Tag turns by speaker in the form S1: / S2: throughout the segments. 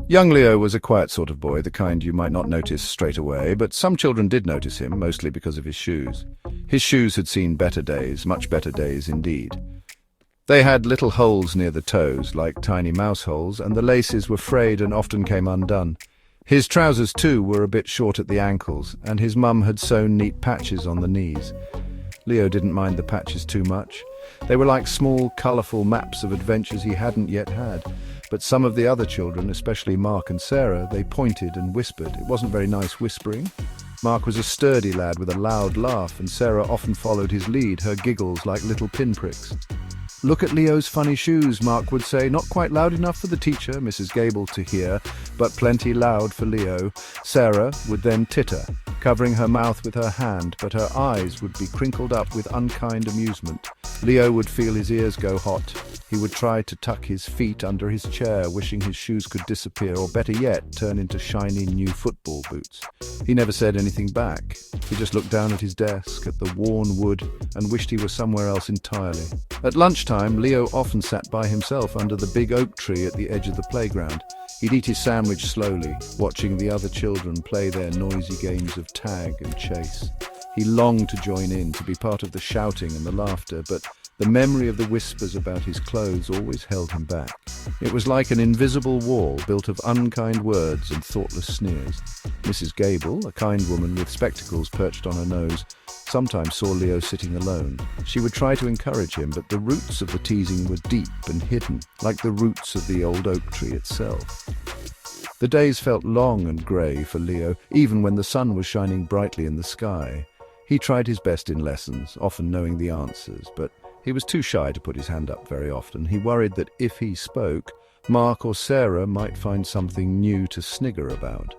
S1: Young Leo was a quiet sort of boy, the kind you might not notice straight away, but some children did notice him, mostly because of his shoes. His shoes had seen better days, much better days indeed. They had little holes near the toes, like tiny mouse holes, and the laces were frayed and often came undone. His trousers, too, were a bit short at the ankles, and his mum had sewn neat patches on the knees. Leo didn't mind the patches too much. They were like small, colourful maps of adventures he hadn't yet had. But some of the other children, especially Mark and Sarah, they pointed and whispered. It wasn't very nice whispering. Mark was a sturdy lad with a loud laugh, and Sarah often followed his lead, her giggles like little pinpricks. "Look at Leo's funny shoes," Mark would say, not quite loud enough for the teacher, Mrs. Gable, to hear, but plenty loud for Leo. Sarah would then titter, covering her mouth with her hand, but her eyes would be crinkled up with unkind amusement. Leo would feel his ears go hot. He would try to tuck his feet under his chair, wishing his shoes could disappear, or better yet, turn into shiny new football boots. He never said anything back. He just looked down at his desk, at the worn wood, and wished he were somewhere else entirely. At lunchtime, Leo often sat by himself under the big oak tree at the edge of the playground. He'd eat his sandwich slowly, watching the other children play their noisy games of tag and chase. He longed to join in, to be part of the shouting and the laughter, but the memory of the whispers about his clothes always held him back. It was like an invisible wall built of unkind words and thoughtless sneers. Mrs. Gable, a kind woman with spectacles perched on her nose, sometimes saw Leo sitting alone. She would try to encourage him, but the roots of the teasing were deep and hidden, like the roots of the old oak tree itself. The days felt long and grey for Leo, even when the sun was shining brightly in the sky. He tried his best in lessons, often knowing the answers, but he was too shy to put his hand up very often. He worried that if he spoke, Mark or Sarah might find something new to snigger about.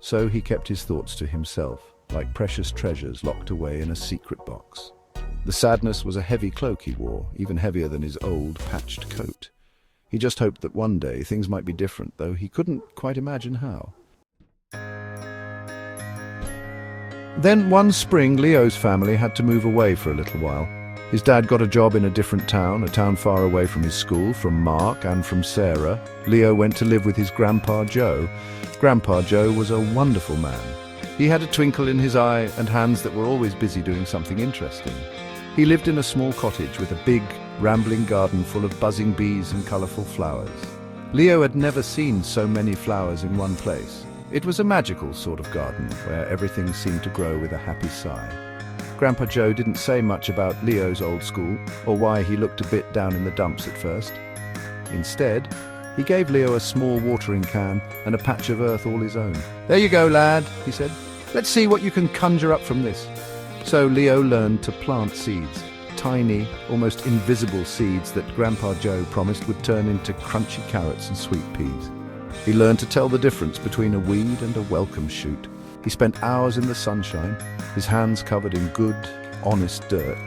S1: So he kept his thoughts to himself, like precious treasures locked away in a secret box. The sadness was a heavy cloak he wore, even heavier than his old, patched coat. He just hoped that one day things might be different, though he couldn't quite imagine how. Then one spring, Leo's family had to move away for a little while. His dad got a job in a different town, a town far away from his school, from Mark and from Sarah. Leo went to live with his Grandpa Joe. Grandpa Joe was a wonderful man. He had a twinkle in his eye and hands that were always busy doing something interesting. He lived in a small cottage with a big, rambling garden full of buzzing bees and colourful flowers. Leo had never seen so many flowers in one place. It was a magical sort of garden where everything seemed to grow with a happy sigh. Grandpa Joe didn't say much about Leo's old school or why he looked a bit down in the dumps at first. Instead, he gave Leo a small watering can and a patch of earth all his own. "There you go, lad," he said. "Let's see what you can conjure up from this." So Leo learned to plant seeds, tiny, almost invisible seeds that Grandpa Joe promised would turn into crunchy carrots and sweet peas. He learned to tell the difference between a weed and a welcome shoot. He spent hours in the sunshine, his hands covered in good, honest dirt,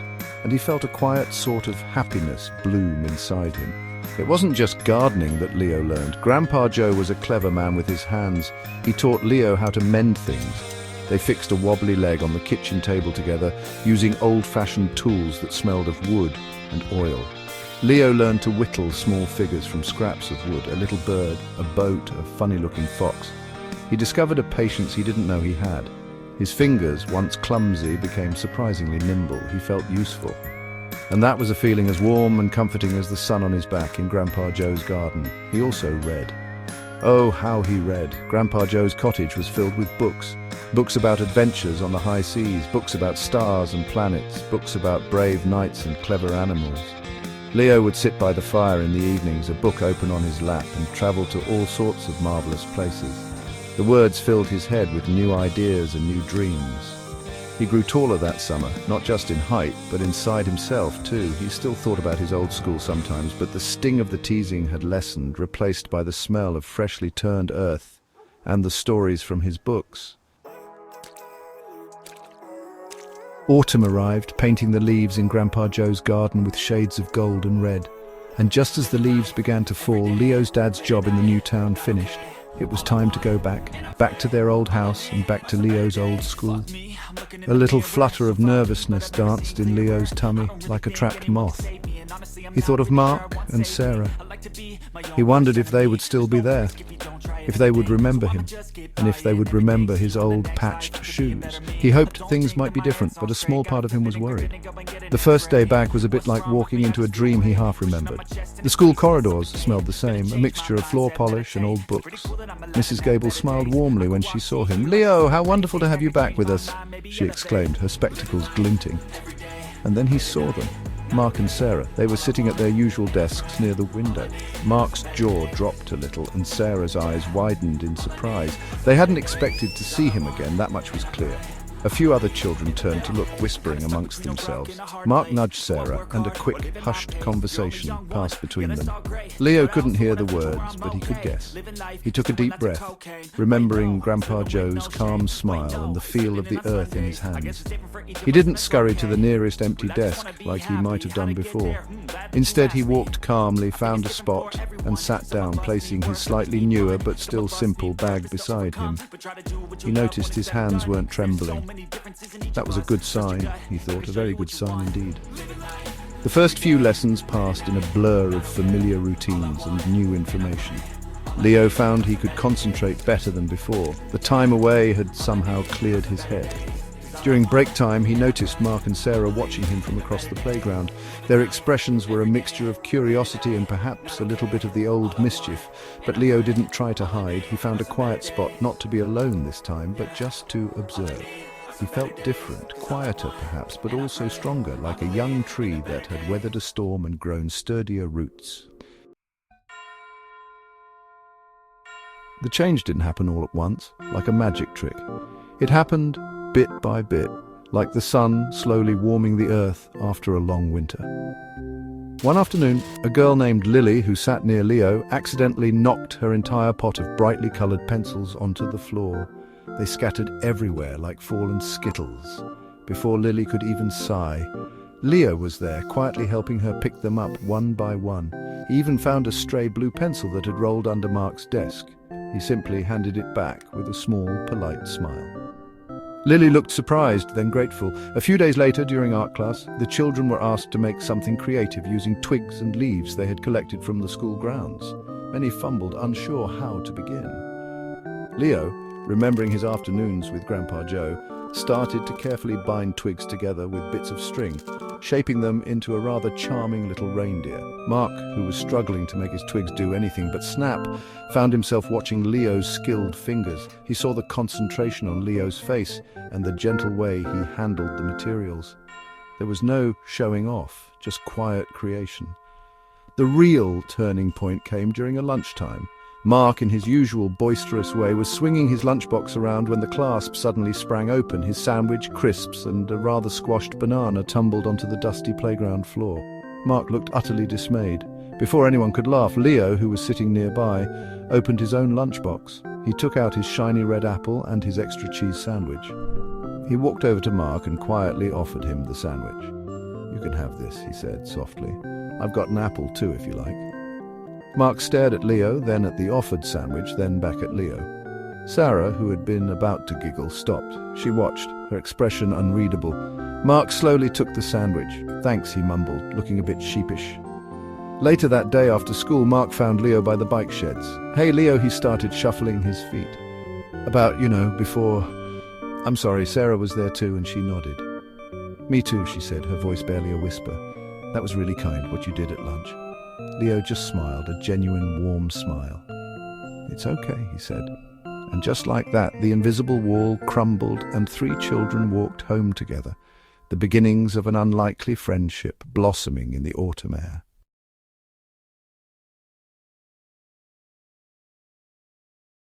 S1: and he felt a quiet sort of happiness bloom inside him. It wasn't just gardening that Leo learned. Grandpa Joe was a clever man with his hands. He taught Leo how to mend things. They fixed a wobbly leg on the kitchen table together, using old-fashioned tools that smelled of wood and oil. Leo learned to whittle small figures from scraps of wood, a little bird, a boat, a funny-looking fox. He discovered a patience he didn't know he had. His fingers, once clumsy, became surprisingly nimble. He felt useful. And that was a feeling as warm and comforting as the sun on his back in Grandpa Joe's garden. He also read. Oh, how he read. Grandpa Joe's cottage was filled with books. Books about adventures on the high seas, books about stars and planets, books about brave knights and clever animals. Leo would sit by the fire in the evenings, a book open on his lap, and travel to all sorts of marvelous places. The words filled his head with new ideas and new dreams. He grew taller that summer, not just in height, but inside himself too. He still thought about his old school sometimes, but the sting of the teasing had lessened, replaced by the smell of freshly turned earth and the stories from his books. Autumn arrived, painting the leaves in Grandpa Joe's garden with shades of gold and red. And just as the leaves began to fall, Leo's dad's job in the new town finished. It was time to go back to their old house and back to Leo's old school. A little flutter of nervousness danced in Leo's tummy like a trapped moth. He thought of Mark and Sarah. He wondered if they would still be there. if they would remember him, and if they would remember his old patched shoes. He hoped things might be different, but a small part of him was worried. The first day back was a bit like walking into a dream he half remembered. The school corridors smelled the same, a mixture of floor polish and old books. Mrs. Gable smiled warmly when she saw him. "Leo, how wonderful to have you back with us," she exclaimed, her spectacles glinting. And then he saw them. Mark and Sarah. They were sitting at their usual desks near the window. Mark's jaw dropped a little and Sarah's eyes widened in surprise. They hadn't expected to see him again, that much was clear. A few other children turned to look, whispering amongst themselves. Mark nudged Sarah, and a quick, hushed conversation passed between them. Leo couldn't hear the words, but he could guess. He took a deep breath, remembering Grandpa Joe's calm smile and the feel of the earth in his hands. He didn't scurry to the nearest empty desk like he might have done before. Instead, he walked calmly, found a spot, and sat down, placing his slightly newer but still simple bag beside him. He noticed his hands weren't trembling. That was a good sign, he thought, a very good sign indeed. The first few lessons passed in a blur of familiar routines and new information. Leo found he could concentrate better than before. The time away had somehow cleared his head. During break time, he noticed Mark and Sarah watching him from across the playground. Their expressions were a mixture of curiosity and perhaps a little bit of the old mischief. But Leo didn't try to hide. He found a quiet spot, not to be alone this time, but just to observe. He felt different, quieter perhaps, but also stronger, like a young tree that had weathered a storm and grown sturdier roots. The change didn't happen all at once, like a magic trick. It happened bit by bit, like the sun slowly warming the earth after a long winter. One afternoon, a girl named Lily, who sat near Leo, accidentally knocked her entire pot of brightly coloured pencils onto the floor. They scattered everywhere like fallen skittles. Before Lily could even sigh, Leo was there, quietly helping her pick them up one by one. He even found a stray blue pencil that had rolled under Mark's desk. He simply handed it back with a small, polite smile. Lily looked surprised, then grateful. A few days later, during art class, the children were asked to make something creative using twigs and leaves they had collected from the school grounds. Many fumbled, unsure how to begin. Leo, remembering his afternoons with Grandpa Joe, started to carefully bind twigs together with bits of string, shaping them into a rather charming little reindeer. Mark, who was struggling to make his twigs do anything but snap, found himself watching Leo's skilled fingers. He saw the concentration on Leo's face and the gentle way he handled the materials. There was no showing off, just quiet creation. The real turning point came during a lunchtime. Mark, in his usual boisterous way, was swinging his lunchbox around when the clasp suddenly sprang open. His sandwich, crisps, and a rather squashed banana tumbled onto the dusty playground floor. Mark looked utterly dismayed. Before anyone could laugh, Leo, who was sitting nearby, opened his own lunchbox. He took out his shiny red apple and his extra cheese sandwich. He walked over to Mark and quietly offered him the sandwich. "You can have this," he said softly. "I've got an apple too, if you like." Mark stared at Leo, then at the offered sandwich, then back at Leo. Sarah, who had been about to giggle, stopped. She watched, her expression unreadable. Mark slowly took the sandwich. "Thanks," he mumbled, looking a bit sheepish. Later that day after school, Mark found Leo by the bike sheds. "Hey, Leo," he started, shuffling his feet. Before... I'm sorry, Sarah was there too, and she nodded. "Me too," she said, her voice barely a whisper. "That was really kind, what you did at lunch." Leo just smiled, a genuine, warm smile. "It's okay," he said. And just like that, the invisible wall crumbled and 3 children walked home together, the beginnings of an unlikely friendship blossoming in the autumn air.